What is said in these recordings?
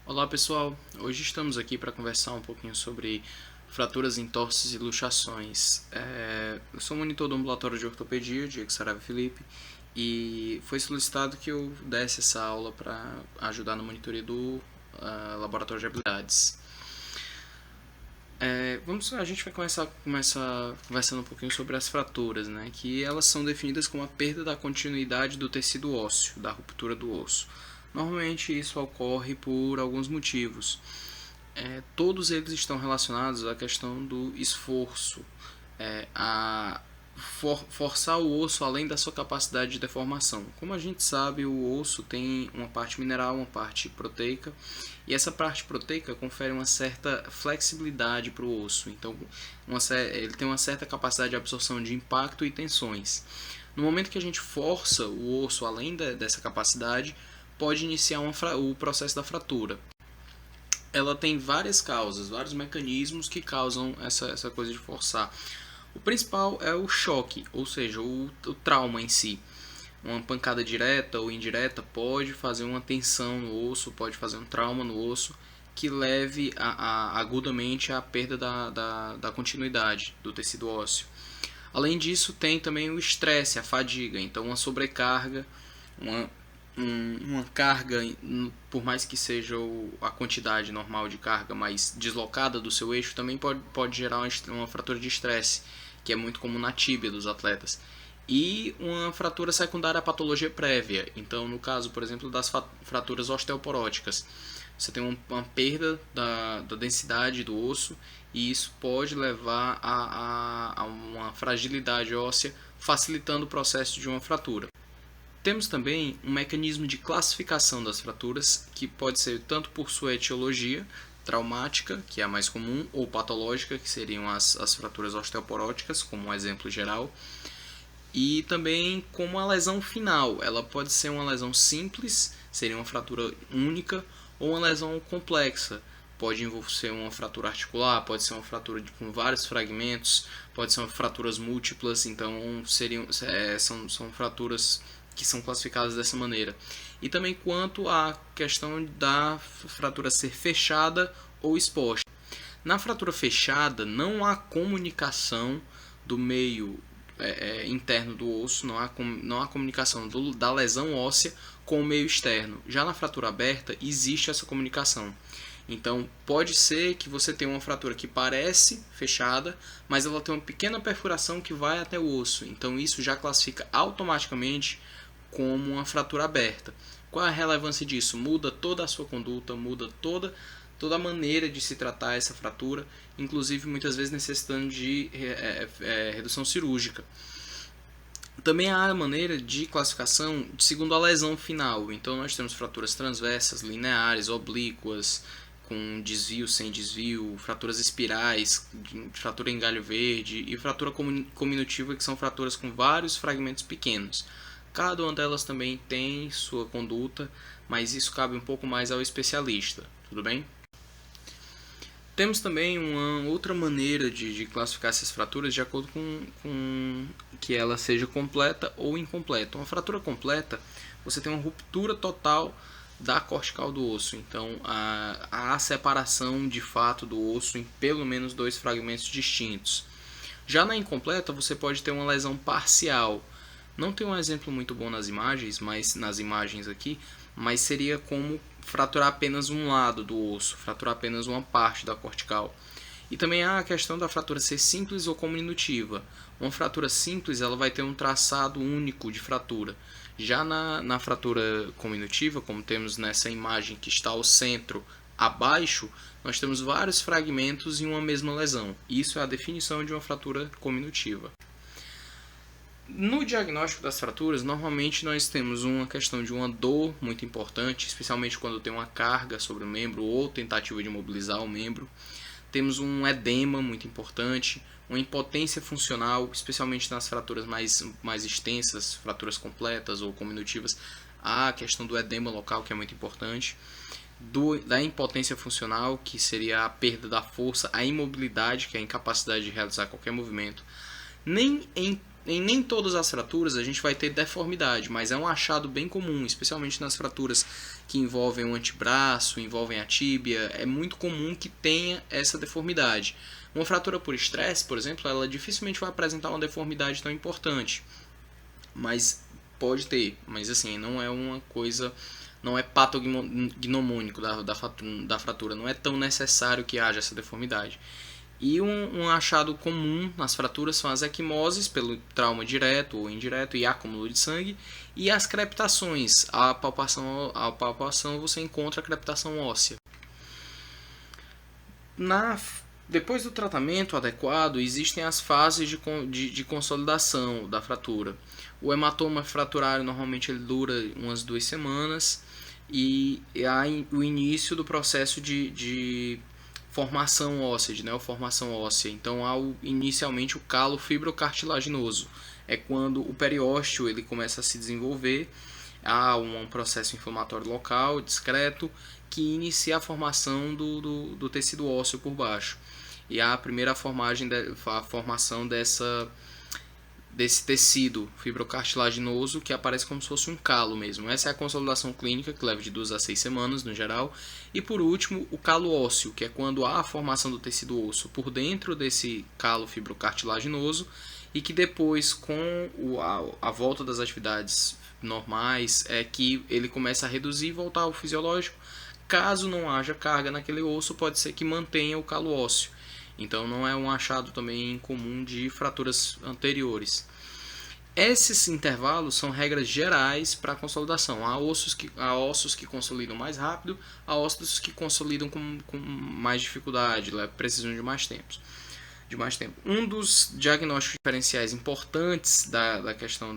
Olá pessoal, hoje estamos aqui para conversar um pouquinho sobre fraturas, entorses e luxações. Eu sou monitor do ambulatório de ortopedia, Diego Saraiva Felipe, e foi solicitado que eu desse essa aula para ajudar na monitoria do laboratório de habilidades. A gente vai começar conversando um pouquinho sobre as fraturas, né? Que elas são definidas como a perda da continuidade do tecido ósseo, da ruptura do osso. Normalmente isso ocorre por alguns motivos. Todos eles estão relacionados à questão do esforço, a forçar o osso além da sua capacidade de deformação. Como a gente sabe, o osso tem uma parte mineral, uma parte proteica, e essa parte proteica confere uma certa flexibilidade para o osso. Então, ele tem uma certa capacidade de absorção de impacto e tensões. No momento que a gente força o osso além dessa capacidade, pode iniciar o processo da fratura. Ela tem várias causas, vários mecanismos que causam essa coisa de forçar. O principal é o choque, ou seja, o trauma em si. Uma pancada direta ou indireta pode fazer uma tensão no osso, pode fazer um trauma no osso que leve agudamente à perda da continuidade do tecido ósseo. Além disso, tem também o estresse, a fadiga, então uma sobrecarga, uma carga, por mais que seja a quantidade normal de carga mais deslocada do seu eixo, também pode gerar uma fratura de estresse, que é muito comum na tíbia dos atletas. E uma fratura secundária à patologia prévia. Então, no caso, por exemplo, das fraturas osteoporóticas, você tem uma perda da densidade do osso e isso pode levar a uma fragilidade óssea, facilitando o processo de uma fratura. Temos também um mecanismo de classificação das fraturas, que pode ser tanto por sua etiologia, traumática, que é a mais comum, ou patológica, que seriam as fraturas osteoporóticas, como um exemplo geral, e também como a lesão final. Ela pode ser uma lesão simples, seria uma fratura única, ou uma lesão complexa. Pode ser uma fratura articular, pode ser uma fratura com vários fragmentos, pode ser fraturas múltiplas, então são fraturas que são classificadas dessa maneira. E também quanto à questão da fratura ser fechada ou exposta. Na fratura fechada, não há comunicação do meio interno do osso, não há comunicação da lesão óssea com o meio externo. Já na fratura aberta, existe essa comunicação. Então, pode ser que você tenha uma fratura que parece fechada, mas ela tem uma pequena perfuração que vai até o osso. Então, isso já classifica automaticamente como uma fratura aberta. Qual é a relevância disso? Muda toda a sua conduta, muda toda a maneira de se tratar essa fratura, inclusive muitas vezes necessitando de redução cirúrgica. Também há a maneira de classificação segundo a lesão final. Então nós temos fraturas transversas, lineares, oblíquas, com desvio, sem desvio, fraturas espirais, fratura em galho verde e fratura cominutiva, que são fraturas com vários fragmentos pequenos. Cada uma delas também tem sua conduta, mas isso cabe um pouco mais ao especialista, tudo bem? Temos também uma outra maneira de classificar essas fraturas de acordo com que ela seja completa ou incompleta. Uma fratura completa, você tem uma ruptura total da cortical do osso, então há separação de fato do osso em pelo menos 2 fragmentos distintos. Já na incompleta, você pode ter uma lesão parcial. Não tem um exemplo muito bom nas imagens, mas seria como fraturar apenas um lado do osso, fraturar apenas uma parte da cortical. E também há a questão da fratura ser simples ou cominutiva. Uma fratura simples ela vai ter um traçado único de fratura. Já na fratura cominutiva, como temos nessa imagem que está ao centro abaixo, nós temos vários fragmentos em uma mesma lesão. Isso é a definição de uma fratura cominutiva. No diagnóstico das fraturas, normalmente nós temos uma questão de uma dor muito importante, especialmente quando tem uma carga sobre o membro ou tentativa de mobilizar o membro. Temos um edema muito importante, uma impotência funcional, especialmente nas fraturas mais extensas, fraturas completas ou cominutivas. Há a questão do edema local, que é muito importante. Da impotência funcional, que seria a perda da força, a imobilidade, que é a incapacidade de realizar qualquer movimento. Nem em em nem todas as fraturas a gente vai ter deformidade, mas é um achado bem comum, especialmente nas fraturas que envolvem o antebraço, envolvem a tíbia, é muito comum que tenha essa deformidade. Uma fratura por estresse, por exemplo, ela dificilmente vai apresentar uma deformidade tão importante, mas pode ter, mas assim, não é uma coisa, não é patognomônico da fratura, não é tão necessário que haja essa deformidade. E um achado comum nas fraturas são as equimoses, pelo trauma direto ou indireto e acúmulo de sangue, e as crepitações. A palpação você encontra a crepitação óssea. Depois do tratamento adequado, existem as fases de consolidação da fratura. O hematoma fraturário normalmente ele dura umas 2 semanas e há o início do processo de formação óssea, de neoformação óssea. Então há inicialmente o calo fibrocartilaginoso. É quando o periósteo ele começa a se desenvolver, há um processo inflamatório local, discreto, que inicia a formação do tecido ósseo por baixo. E há a primeira formação desse tecido fibrocartilaginoso que aparece como se fosse um calo mesmo. Essa é a consolidação clínica, que leva de 2 a 6 semanas no geral. E por último, o calo ósseo, que é quando há a formação do tecido osso por dentro desse calo fibrocartilaginoso e que depois, com a volta das atividades normais, é que ele começa a reduzir e voltar ao fisiológico. Caso não haja carga naquele osso, pode ser que mantenha o calo ósseo. Então não é um achado também comum de fraturas anteriores. Esses intervalos são regras gerais para a consolidação. Há ossos que consolidam mais rápido, há ossos que consolidam com mais dificuldade, precisam de mais tempo. Um dos diagnósticos diferenciais importantes da questão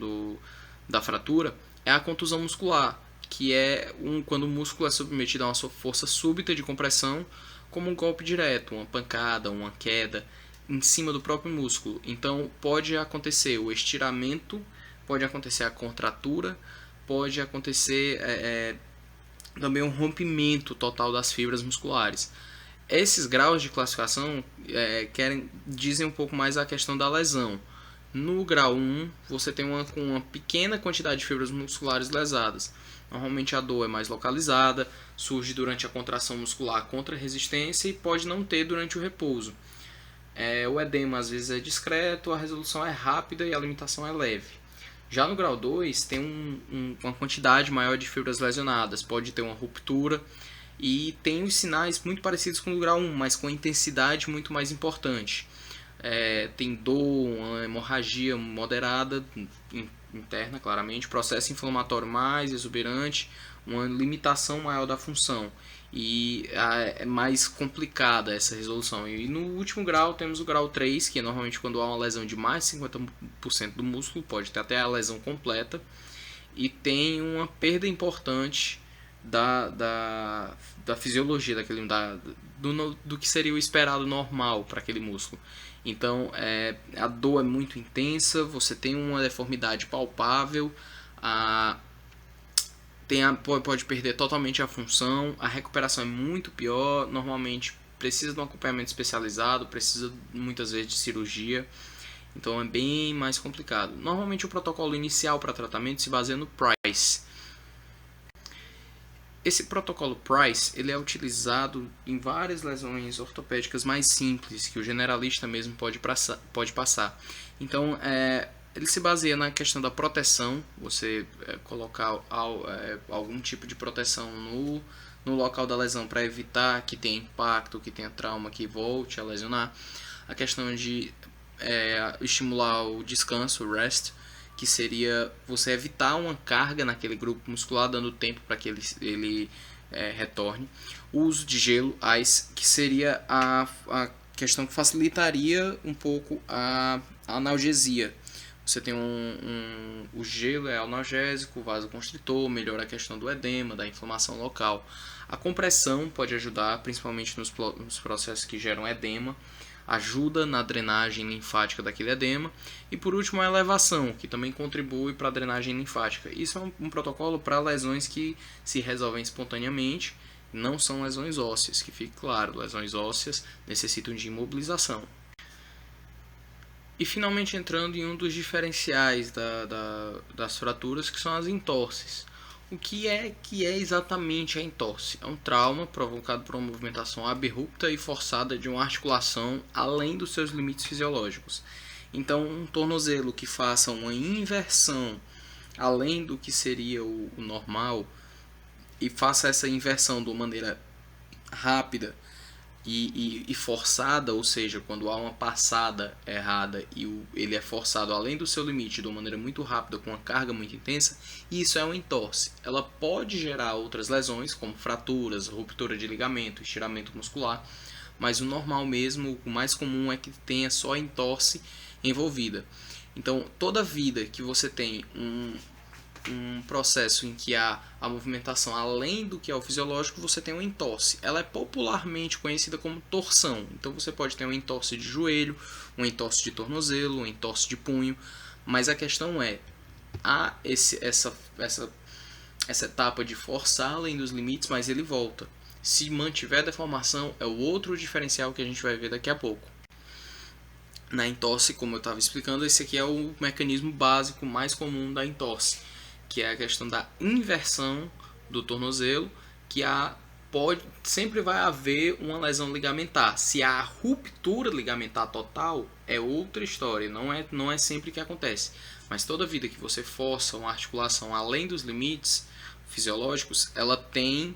da fratura é a contusão muscular, que é quando o músculo é submetido a uma força súbita de compressão, como um golpe direto, uma pancada, uma queda em cima do próprio músculo. Então pode acontecer o estiramento, pode acontecer a contratura, pode acontecer também um rompimento total das fibras musculares. Esses graus de classificação dizem um pouco mais a questão da lesão. No grau 1, você tem uma pequena quantidade de fibras musculares lesadas. Normalmente a dor é mais localizada, surge durante a contração muscular contra a resistência e pode não ter durante o repouso. O edema às vezes é discreto, a resolução é rápida e a limitação é leve. Já no grau 2 tem uma quantidade maior de fibras lesionadas, pode ter uma ruptura e tem os sinais muito parecidos com o grau 1, mas com intensidade muito mais importante. Tem dor, uma hemorragia moderada interna, claramente, processo inflamatório mais exuberante, uma limitação maior da função e é mais complicada essa resolução. E no último grau temos o grau 3, que é normalmente quando há uma lesão de mais de 50% do músculo, pode ter até a lesão completa, e tem uma perda importante da fisiologia do que seria o esperado normal para aquele músculo. Então a dor é muito intensa, você tem uma deformidade palpável, pode perder totalmente a função, a recuperação é muito pior, normalmente precisa de um acompanhamento especializado, precisa muitas vezes de cirurgia, então é bem mais complicado. Normalmente o protocolo inicial para tratamento se baseia no Price. Esse protocolo Price ele é utilizado em várias lesões ortopédicas mais simples, que o generalista mesmo pode passar. Então, ele se baseia na questão da proteção, você colocar algum tipo de proteção no local da lesão para evitar que tenha impacto, que tenha trauma, que volte a lesionar. A questão de estimular o descanso, o rest, que seria você evitar uma carga naquele grupo muscular, dando tempo para que ele retorne. O uso de gelo, ice, que seria a questão que facilitaria um pouco a analgesia. Você tem o gelo é analgésico, vasoconstritor, melhora a questão do edema, da inflamação local. A compressão pode ajudar, principalmente nos processos que geram edema, ajuda na drenagem linfática daquele edema. E por último a elevação, que também contribui para a drenagem linfática. Isso é um protocolo para lesões que se resolvem espontaneamente, não são lesões ósseas, que fique claro, lesões ósseas necessitam de imobilização. E finalmente entrando em um dos diferenciais das fraturas, que são as entorses. O que é exatamente a entorse? É um trauma provocado por uma movimentação abrupta e forçada de uma articulação além dos seus limites fisiológicos. Então, um tornozelo que faça uma inversão além do que seria o normal e faça essa inversão de uma maneira rápida e forçada, ou seja, quando há uma passada errada e ele é forçado além do seu limite de uma maneira muito rápida, com uma carga muito intensa, isso é uma entorse. Ela pode gerar outras lesões, como fraturas, ruptura de ligamento, estiramento muscular, mas o normal mesmo, o mais comum é que tenha só a entorse envolvida. Então, toda vida que você tem um processo em que há a movimentação além do que é o fisiológico, você tem uma entorse. Ela é popularmente conhecida como torção. Então você pode ter uma entorse de joelho, uma entorse de tornozelo, uma entorse de punho, mas a questão é, há essa etapa de forçar além dos limites, mas ele volta. Se mantiver a deformação, é o outro diferencial que a gente vai ver daqui a pouco. Na entorse, como eu estava explicando, esse aqui é o mecanismo básico mais comum da entorse, que é a questão da inversão do tornozelo, que sempre vai haver uma lesão ligamentar. Se há ruptura ligamentar total, é outra história, não é sempre que acontece. Mas toda vida que você força uma articulação além dos limites fisiológicos, ela tem,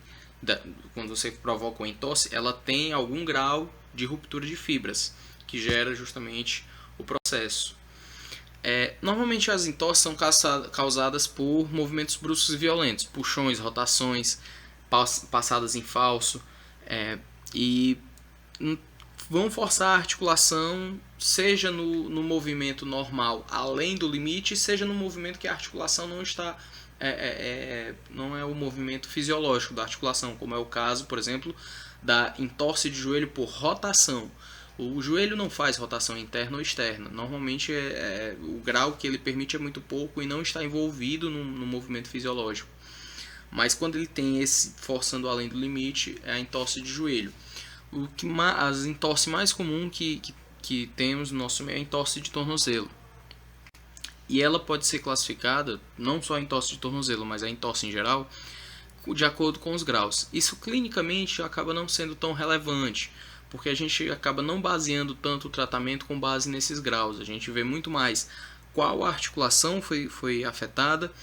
quando você provoca uma entorse, ela tem algum grau de ruptura de fibras, que gera justamente o processo. Normalmente as entorses são causadas por movimentos bruscos e violentos, puxões, rotações, passadas em falso, e vão forçar a articulação, seja no movimento normal além do limite, seja no movimento que a articulação não está, não é o movimento fisiológico da articulação, como é o caso, por exemplo, da entorse de joelho por rotação. O joelho não faz rotação interna ou externa. Normalmente o grau que ele permite é muito pouco e não está envolvido no movimento fisiológico. Mas quando ele tem esse forçando além do limite, é a entorse de joelho. As entorse mais comum que temos no nosso meio é a entorse de tornozelo. E ela pode ser classificada, não só a entorse de tornozelo, mas a entorse em geral, de acordo com os graus. Isso clinicamente acaba não sendo tão relevante, porque a gente acaba não baseando tanto o tratamento com base nesses graus. A gente vê muito mais qual articulação foi afetada,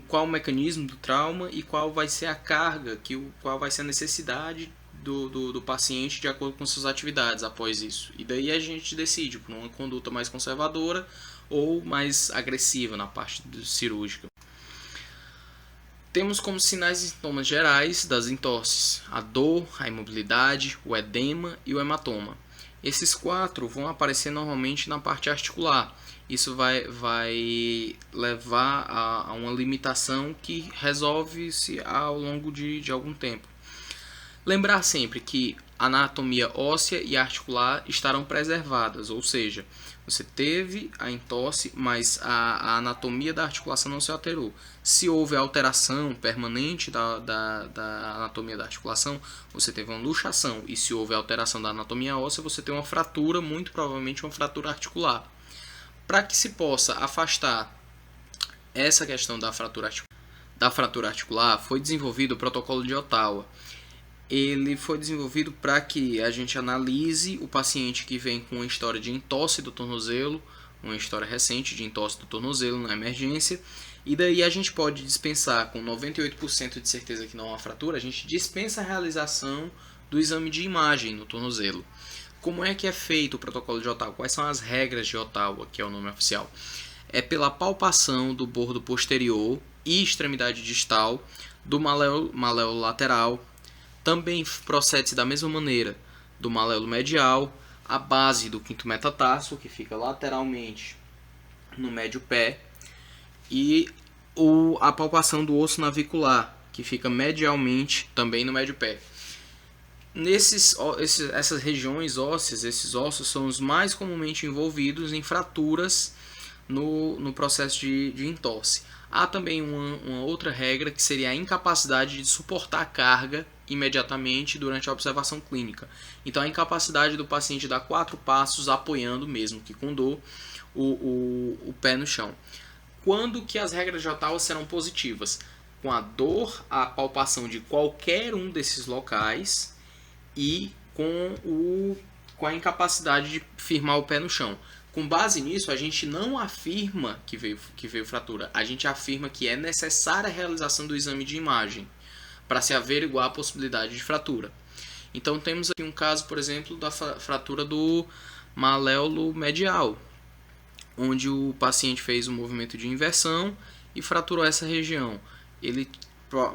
qual o mecanismo do trauma e qual vai ser a carga, qual vai ser a necessidade do paciente de acordo com suas atividades após isso. E daí a gente decide por uma conduta mais conservadora ou mais agressiva na parte cirúrgica. Temos como sinais e sintomas gerais das entorses a dor, a imobilidade, o edema e o hematoma. Esses 4 vão aparecer normalmente na parte articular. Isso vai levar a uma limitação que resolve-se ao longo de algum tempo. Lembrar sempre que a anatomia óssea e articular estarão preservadas, ou seja, você teve a entorse, mas a anatomia da articulação não se alterou. Se houve alteração permanente da anatomia da articulação, você teve uma luxação. E se houve alteração da anatomia óssea, você tem uma fratura, muito provavelmente uma fratura articular. Para que se possa afastar essa questão da fratura articular, foi desenvolvido o protocolo de Ottawa. Ele foi desenvolvido para que a gente analise o paciente que vem com uma história de entorse do tornozelo, uma história recente de entorse do tornozelo na emergência, e daí a gente pode dispensar com 98% de certeza que não há fratura, a gente dispensa a realização do exame de imagem no tornozelo. Como é que é feito o protocolo de Ottawa? Quais são as regras de Ottawa, que é o nome oficial? É pela palpação do bordo posterior e extremidade distal, do maléolo lateral. Também procede-se da mesma maneira do maléolo medial, a base do quinto metatarso, que fica lateralmente no médio pé, e a palpação do osso navicular, que fica medialmente também no médio pé. Essas regiões ósseas, esses ossos são os mais comumente envolvidos em fraturas no processo de entorse. Há também uma outra regra que seria a incapacidade de suportar a carga imediatamente durante a observação clínica. Então a incapacidade do paciente dar 4 passos apoiando, mesmo que com dor, o pé no chão. Quando que as regras de Ottawa serão positivas? Com a dor, a palpação de qualquer um desses locais e com a incapacidade de firmar o pé no chão. Com base nisso, a gente não afirma que veio fratura, a gente afirma que é necessária a realização do exame de imagem para se averiguar a possibilidade de fratura. Então temos aqui um caso, por exemplo, da fratura do maléolo medial, onde o paciente fez um movimento de inversão e fraturou essa região. Ele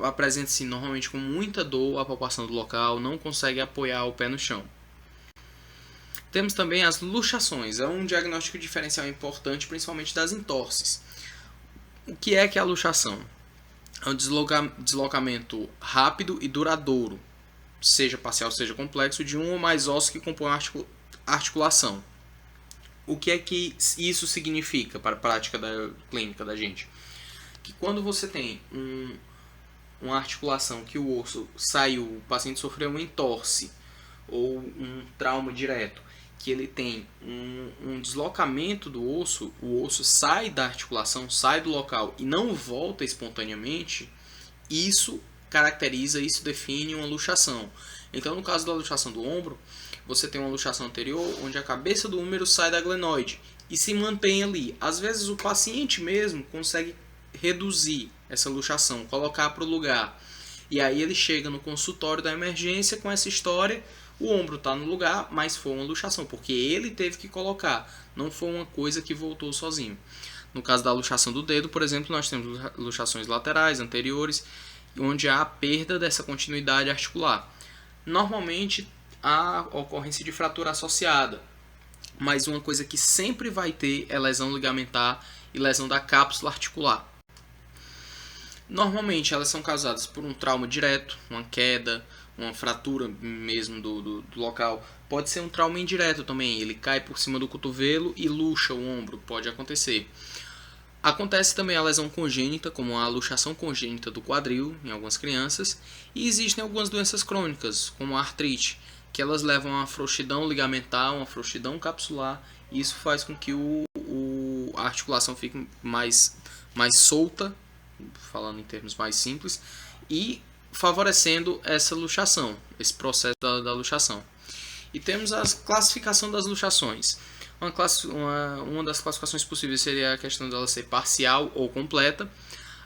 apresenta-se normalmente com muita dor, a palpação do local, não consegue apoiar o pé no chão. Temos também as luxações, é um diagnóstico diferencial importante, principalmente das entorses. O que é a luxação? É um deslocamento rápido e duradouro, seja parcial, seja complexo, de um ou mais ossos que compõem a articulação. O que é que isso significa para a prática clínica da gente? Que quando você tem uma articulação que o osso saiu, o paciente sofreu uma entorse ou um trauma direto, que ele tem um deslocamento do osso, o osso sai da articulação, sai do local e não volta espontaneamente, isso caracteriza, isso define uma luxação. Então, no caso da luxação do ombro, você tem uma luxação anterior, onde a cabeça do húmero sai da glenoide e se mantém ali. Às vezes o paciente mesmo consegue reduzir essa luxação, colocar para o lugar. E aí ele chega no consultório da emergência com essa história. O ombro está no lugar, mas foi uma luxação, porque ele teve que colocar, não foi uma coisa que voltou sozinho. No caso da luxação do dedo, por exemplo, nós temos luxações laterais, anteriores, onde há a perda dessa continuidade articular. Normalmente há ocorrência de fratura associada, mas uma coisa que sempre vai ter é lesão ligamentar e lesão da cápsula articular. Normalmente elas são causadas por um trauma direto, uma queda, uma fratura mesmo do local. Pode ser um trauma indireto também, ele cai por cima do cotovelo e luxa o ombro, pode acontecer. Acontece também a lesão congênita, como a luxação congênita do quadril em algumas crianças, e existem algumas doenças crônicas, como a artrite, que elas levam a uma frouxidão ligamentar, uma frouxidão capsular, e isso faz com que a articulação fique mais solta, falando em termos mais simples, e favorecendo essa luxação, esse processo da luxação. E temos a classificação das luxações. Uma das classificações possíveis seria a questão dela ser parcial ou completa.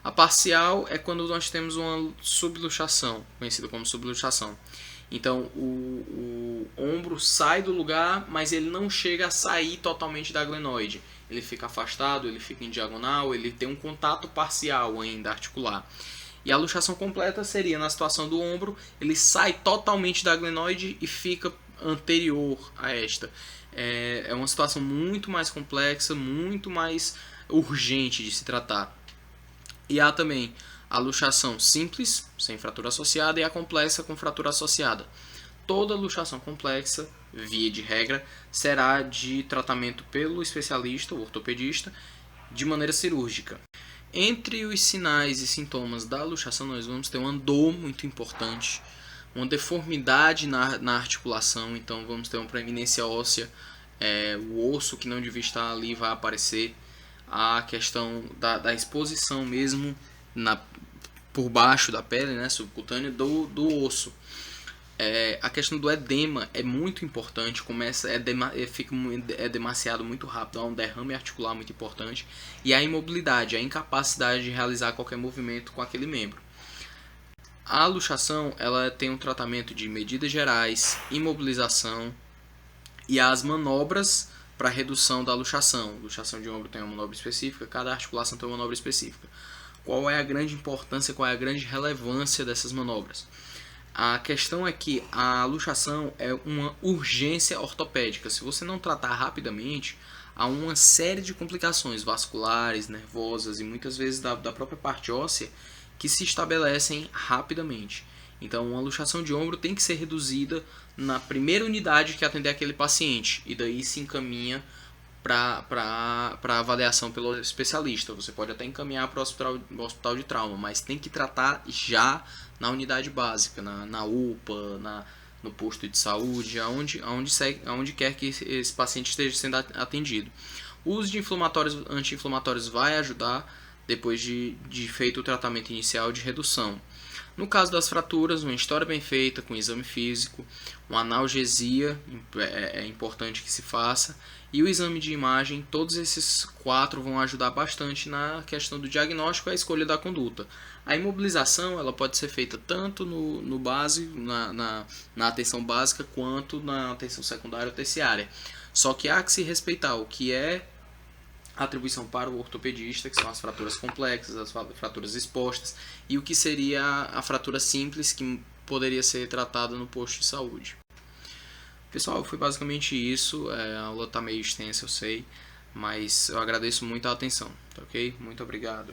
A parcial é quando nós temos uma subluxação, conhecida como subluxação. Então o ombro sai do lugar, mas ele não chega a sair totalmente da glenoide. Ele fica afastado, ele fica em diagonal, ele tem um contato parcial ainda articular. E a luxação completa seria, na situação do ombro, ele sai totalmente da glenoide e fica anterior a esta. É uma situação muito mais complexa, muito mais urgente de se tratar. E há também a luxação simples, sem fratura associada, e a complexa com fratura associada. Toda luxação complexa, via de regra, será de tratamento pelo especialista, o ortopedista, de maneira cirúrgica. Entre os sinais e sintomas da luxação, nós vamos ter uma dor muito importante, uma deformidade na articulação, então vamos ter uma proeminência óssea, o osso que não devia estar ali vai aparecer, a questão da exposição mesmo por baixo da pele, né, subcutânea, do osso. A questão do edema é muito importante, é demasiado muito rápido, há um derrame articular muito importante, e a imobilidade, a incapacidade de realizar qualquer movimento com aquele membro. A luxação ela tem um tratamento de medidas gerais, imobilização e as manobras para redução da luxação. Luxação de ombro tem uma manobra específica, cada articulação tem uma manobra específica. Qual é a grande importância, qual é a grande relevância dessas manobras? A questão é que a luxação é uma urgência ortopédica. Se você não tratar rapidamente, há uma série de complicações vasculares, nervosas e muitas vezes da própria parte óssea que se estabelecem rapidamente. Então, uma luxação de ombro tem que ser reduzida na primeira unidade que atender aquele paciente, e daí se encaminha para avaliação pelo especialista. Você pode até encaminhar para o hospital de trauma, mas tem que tratar já na unidade básica, na UPA, no posto de saúde, aonde quer que esse paciente esteja sendo atendido. O uso de anti-inflamatórios vai ajudar depois de feito o tratamento inicial de redução. No caso das fraturas, uma história bem feita, com exame físico, uma analgesia é importante que se faça, e o exame de imagem, todos esses 4 vão ajudar bastante na questão do diagnóstico e a escolha da conduta. A imobilização ela pode ser feita tanto no base, na atenção básica, quanto na atenção secundária ou terciária. Só que há que se respeitar o que é atribuição para o ortopedista, que são as fraturas complexas, as fraturas expostas, e o que seria a fratura simples, que poderia ser tratada no posto de saúde. Pessoal, foi basicamente isso. A aula está meio extensa, eu sei, mas eu agradeço muito a atenção, tá ok? Muito obrigado.